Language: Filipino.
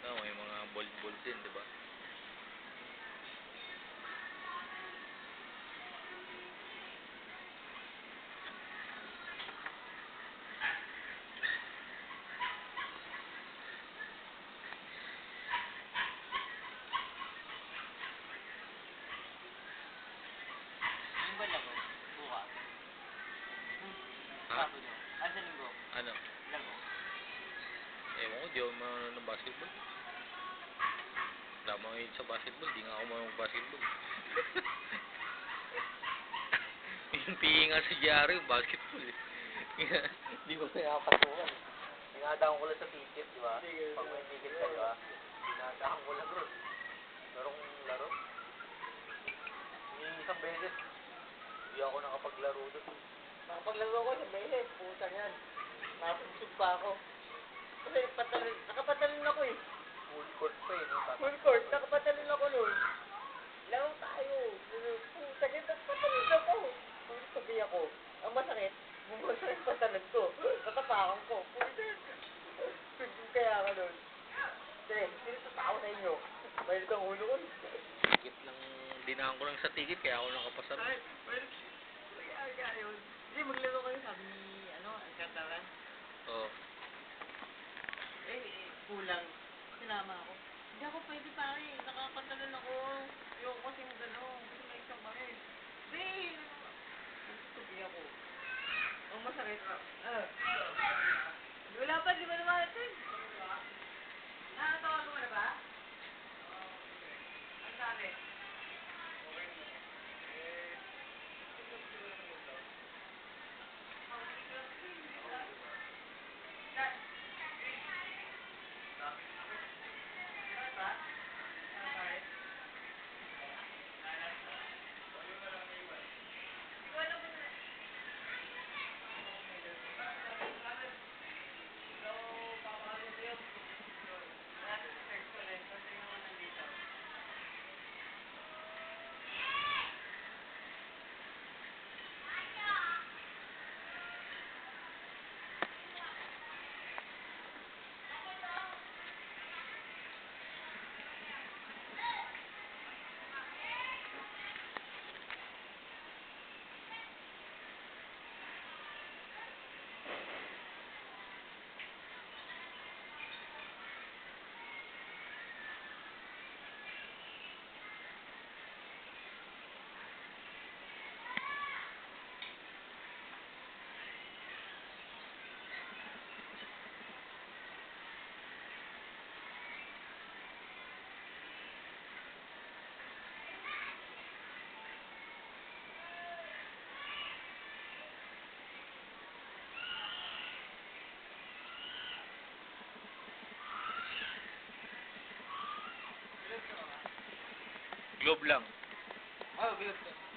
No, may mga bold-bold din, di ba? Yung ba laro? Bukas? Ha? Sabado? Ay, sa linggo? Ano? Laro? Ewan ko, di ako marunong ng basketball. Wala mo ngayon sa basketball, di nga ako marunong mag-basketball. Yung PE nga sa GRE, basketball eh. Di ko pinapasukan. Dinadaan ko lang sa ticket, di ba? Pag may ticket ka, di ba? Dinadaan ko lang ron. Larong laro. Ni isang beses, hindi ako nakapaglaro doon. Nakapaglaro ko sa beses, putang yan. Napuntog pa ako. Kasi nakapatalon ako eh. Full court pa eh. No? Full court, nakapatalon ako nun. Laro tayo. Putang yan, nakapatalon ako. Puntog ako. Ang masakit, bumasakit patalon ko. Natapakan ko. Putang. Kaya ka nun. Sige, sino tatawa sa inyo? Mahilit ang ulo ko. Ticket lang, dinaan ko lang sa ticket, kaya ako nakapasa ron. Ay, well, kaya yun. Hindi, maglaro kayo, sabi ni, Alcantara. Oo. Kulang. Sinama ako. Hindi ako pwede pare, nakapantalon ako. Ayoko kasi mag-ano, kasi may isang kami. Hindi! Tugi ako. Ang masakit. Wala pa, di ba naman natin? Nakatawa mo na ba? Ang sabi? Globe lang. Oh, bilog to.